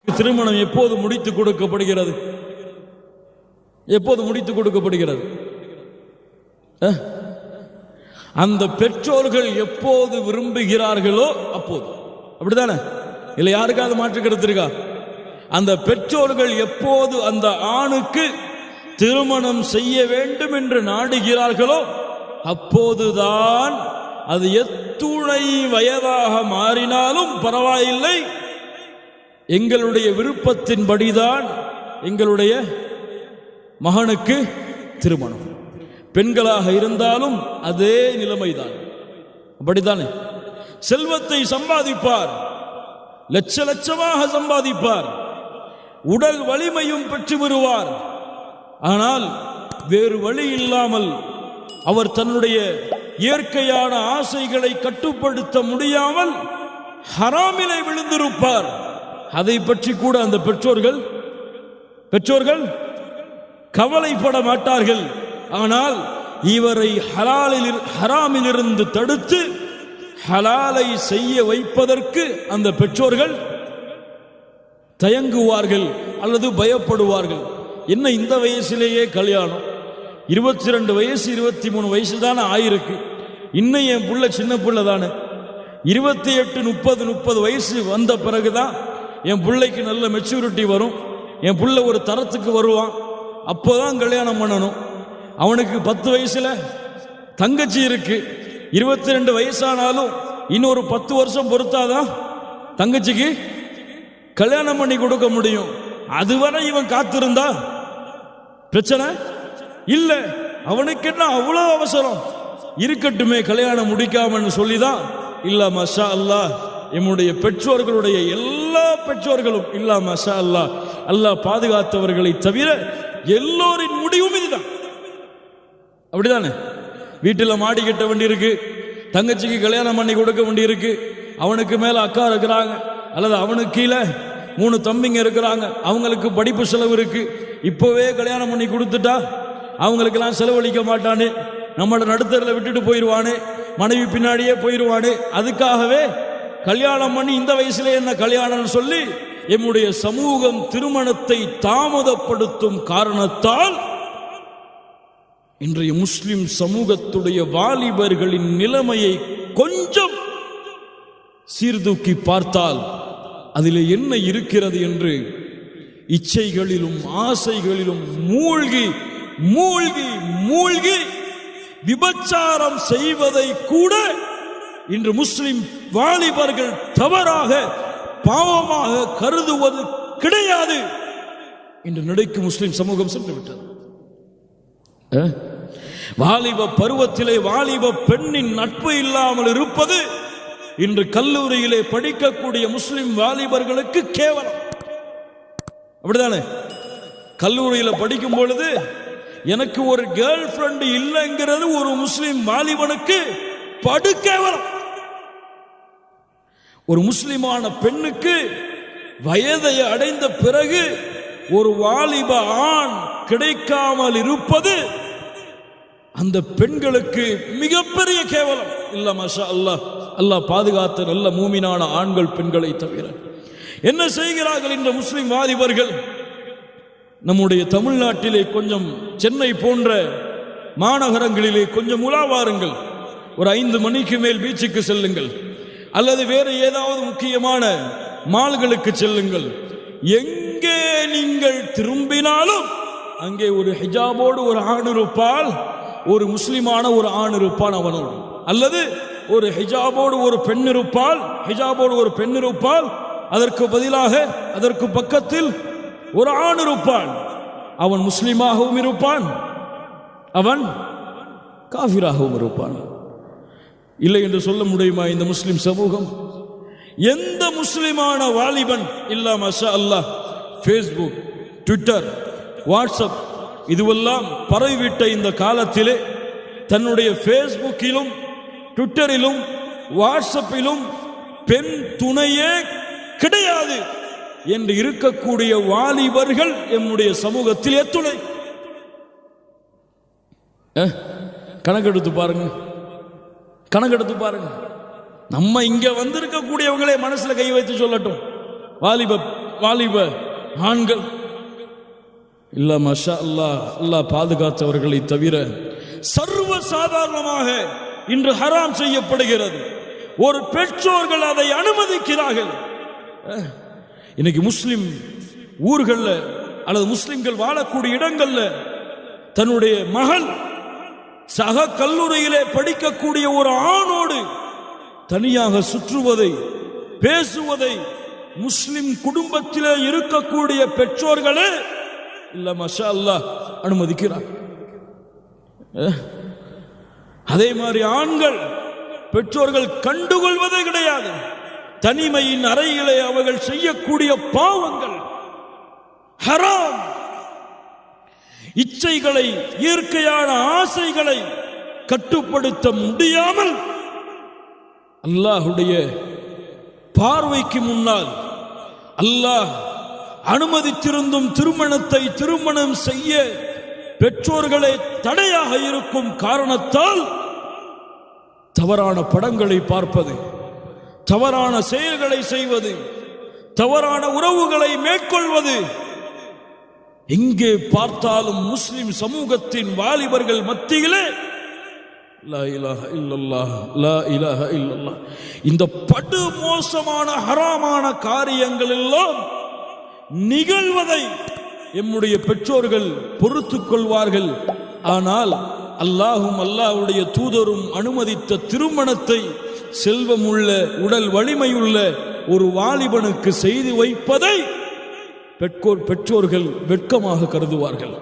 திருமணம் எப்போது முடித்துக் கொடுக்கப்படுகிறது? எப்போது முடித்துக் கொடுக்கப்படுகிறது? அந்த பெற்றோர்கள் எப்போது விரும்புகிறார்களோ அப்போது. அப்படித்தானே? இல்லை யாருக்காவது மாற்று கருத்து இருக்கா? அந்த பெற்றோர்கள் எப்போது அந்த ஆணுக்கு திருமணம் செய்ய வேண்டும் என்று நாடுகிறார்களோ அப்போதுதான், அது எத்துணை வயதாக மாறினாலும் பரவாயில்லை, எங்களுடைய விருப்பத்தின்படிதான் எங்களுடைய மகனுக்கு திருமணம். பெண்களாக இருந்தாலும் அதே நிலைமைதான். அப்படித்தானே? செல்வத்தை சம்பாதிப்பார், லட்ச லட்சமாக சம்பாதிப்பார், உடல் வலிமையும் பெற்று வருவார். ஆனால் வேறு வழி இல்லாமல் அவர் தன்னுடைய இயற்கையான ஆசைகளை கட்டுப்படுத்த முடியாமல் ஹராமிலே விழுந்திருப்பார். அதை பற்றி கூட அந்த பெற்றோர்கள் கவலைப்பட மாட்டார்கள். ஆனால் இவரை ஹராமிலிருந்து தடுத்து ஹலாலை செய்ய வைப்பதற்கு அந்த பெற்றோர்கள் தயங்குவார்கள் அல்லது பயப்படுவார்கள். என்ன இந்த வயசிலேயே கல்யாணம்? 22 வயசு 23 வயசு தானே ஆயிருக்கு. இன்னும் என் புள்ள சின்ன புள்ள தானே. 28 30 வயசு வந்த பிறகுதான் என் பிள்ளைக்கு நல்ல மெச்சூரிட்டி வரும், என் புள்ள ஒரு தரத்துக்கு வருவான், அப்போதான் கல்யாணம் பண்ணணும். அவனுக்கு 10 வயசுல தங்கச்சி இருக்கு. 22 வயசானாலும் இன்னொரு 10 வருஷம் பொறுத்தாதான் தங்கச்சிக்கு கல்யாணம் பண்ணி கொடுக்க முடியும். அதுவரை இவன் காத்திருந்தா பிரச்சனை இல்லை. அவனுக்கு என்ன அவ்வளவு அவசரம்? இருக்கட்டுமே கல்யாணம் முடிக்காமன்னு சொல்லிதான். இல்ல மஷா அல்லாஹ், என்னுடைய பெற்றோர்களுடைய எல்லா பெற்றோர்களும் இல்ல மஷா அல்லாஹ், அல்லாஹ் பாதுகாத்தவர்களை தவிர எல்லோரின் முடிவும் இதுதான். அப்படிதானே? வீட்டில் மாடி கட்ட வேண்டி இருக்கு, தங்கச்சிக்கு கல்யாணம் பண்ணி கொடுக்க வேண்டி இருக்கு, அவனுக்கு மேல அக்கா இருக்கிறாங்க அல்லது அவனுக்கு கீழே 3 தம்பிங்க இருக்கிறாங்க, அவங்களுக்கு படிப்பு செலவு இருக்கு. இப்போவே கல்யாணம் பண்ணி கொடுத்துட்டா அவங்களுக்கெல்லாம் செலவழிக்க மாட்டானே, நம்மளோட நடுத்தரில் விட்டுட்டு போயிடுவானே, மனைவி பின்னாடியே போயிடுவானே, அதுக்காகவே கல்யாணம் பண்ணி இந்த வயசுல என்ன கல்யாணம் சொல்லி எம்முடைய சமூகம் திருமணத்தை தாமதப்படுத்தும் காரணத்தால் இன்றைய முஸ்லிம் சமூகத்துடைய வாலிபர்களின் நிலைமையை கொஞ்சம் சீர்தூக்கி பார்த்தால் அதில் என்ன இருக்கிறது என்று இச்சைகளிலும் ஆசைகளிலும் மூழ்கி மூழ்கி மூழ்கி விபச்சாரம் செய்வதை கூட இன்று முஸ்லிம் வாலிபர்கள் தவறாக பாவமாக கருதுவது கிடையாது இன்று நிலைக்கு முஸ்லிம் சமூகம் சென்று விட்டது. வாலிப பருவத்திலே வாலிப பெண்ணின் நட்பு இல்லாமல் இருப்பது இன்று கல்லூரியிலே படிக்கக்கூடிய முஸ்லிம் வாலிபர்களுக்கு கேவலம். அப்படிதானே? கல்லூரியில் படிக்கும் பொழுது எனக்கு ஒரு கேர்ள் ஃப்ரெண்ட் இல்லைங்கிறது ஒரு முஸ்லிம் வாலிபனுக்கு படுகேவலம். ஒரு முஸ்லிமான பெண்ணுக்கு வயதை அடைந்த பிறகு ஒரு வாலிப ஆண் கிடைக்காமல் இருப்பது அந்த பெண்களுக்கு மிகப்பெரிய கேவலம். இல்ல மஷா அல்லாஹ், அல்லாஹ் பாதுகாத்த நல்ல மூமினான ஆண்கள் பெண்களை தவிர. என்ன செய்கிறார்கள் இந்த முஸ்லிம் வாலிபர்கள்? நம்முடைய தமிழ்நாட்டிலே கொஞ்சம் சென்னை போன்ற மாநகரங்களிலே கொஞ்சம் உலாவாருங்கள். ஒரு 5 மணிக்கு மேல் பீச்சுக்கு செல்லுங்கள் அல்லது வேறு ஏதாவது முக்கியமான மால்களுக்கு செல்லுங்கள். எங்கே நீங்கள் திரும்பினாலும் அங்கே ஒரு ஹிஜாபோடு ஒரு ஆண் இருப்பால், ஒரு முஸ்லிமான ஒரு ஆண் இருப்பான் அவனோடு, அல்லது ஒரு ஹிஜாபோடு ஒரு பெண் இருப்பால், ஹிஜாபோடு ஒரு பெண் இருப்பால், அதற்கு பதிலாக அதற்கு பக்கத்தில் ஒரு ஆண் இருப்பான். அவன் முஸ்லிமாகவும் இருப்பான், அவன் காஃபிராகவும் இருப்பான். இல்லை என்று சொல்ல முடியுமா இந்த முஸ்லிம் சமூகம்? எந்த முஸ்லிமான வாலிபன் இல்ல மஷா அல்லாஹ் ஃபேஸ்புக், ட்விட்டர், வாட்ஸ்அப் இதுவெல்லாம் பரவிவிட்ட இந்த காலத்திலே தன்னுடைய ஃபேஸ்புக்கிலும் ட்விட்டரிலும் வாட்ஸ்அப்பிலும் பெண் துணையே கிடையாது என்று இருக்கக்கூடிய வாலிபர்கள் என்னுடைய சமூகத்தில் எத்துணை? கணக்கெடுத்து பாருங்க, கணக்கெடுத்து பாருங்க. நம்ம இங்க வந்திருக்கக்கூடியவங்களே மனசுல கை வைத்து சொல்லட்டும். வாலிப வாலிப ஆண்கள் இல்ல மாஷா அல்லாஹ், அல்லாஹ் பாதுகாத்தவர்களை தவிர சர்வ சாதாரணமாக இன்று ஹராம் செய்யப்படுகிறது. ஒரு பெற்றோர்கள் அதை அனுமதிக்கிறார்கள். இன்னைக்கு முஸ்லிம் ஊர்கள்ல அல்லது முஸ்லிம்கள் வாழக்கூடிய இடங்கள்ல தன்னுடைய மகள் சக கல்லூரியிலே படிக்கக்கூடிய ஒரு ஆணோடு தனியாக சுற்றுவதை, பேசுவதை முஸ்லிம் குடும்பத்திலே இருக்கக்கூடிய பெற்றோர்களே இல்ல மாஷா அல்லாஹ் அனுமதிக்கிறார். அதே மாதிரி ஆண்கள் பெற்றோர்கள் கண்டுகொள்வதே கிடையாது. தனிமையின் அறையிலே அவர்கள் செய்யக்கூடிய பாவங்கள் ஹராம். இச்சைகளை, இயற்கையான ஆசைகளை கட்டுப்படுத்த முடியாமல் அல்லாஹ்வுடைய பார்வைக்கு முன்னால் அல்லாஹ் அனுமதித்திருந்தும் திருமணம் செய்ய பெற்றோர்களே தடையாக இருக்கும் காரணத்தால் தவறான படங்களை பார்ப்பது, தவறான செயல்களை செய்வது, தவறான உறவுகளை மேற்கொள்வது எங்கே பார்த்தாலும் முஸ்லிம் சமூகத்தின் வாலிபர்கள் மத்தியிலே லா இலாஹ இல்லல்லாஹ், லா இலாஹ இல்லல்லாஹ், இந்த படு மோசமான ஹராமான காரியங்கள் எல்லாம் நிகழ்வதை எம்முடைய பெற்றோர்கள் பொறுத்துக் கொள்வார்கள். ஆனால் அல்லாஹும் அல்லாஹ்வுடைய தூதரும் அனுமதித்த திருமணத்தை செல்வமுள்ள, உடல் வலிமையுள்ள ஒரு வாலிபனுக்கு செய்து வைப்பதை பெற்றோர்கள் வெட்கமாக கருதுவார்கள்.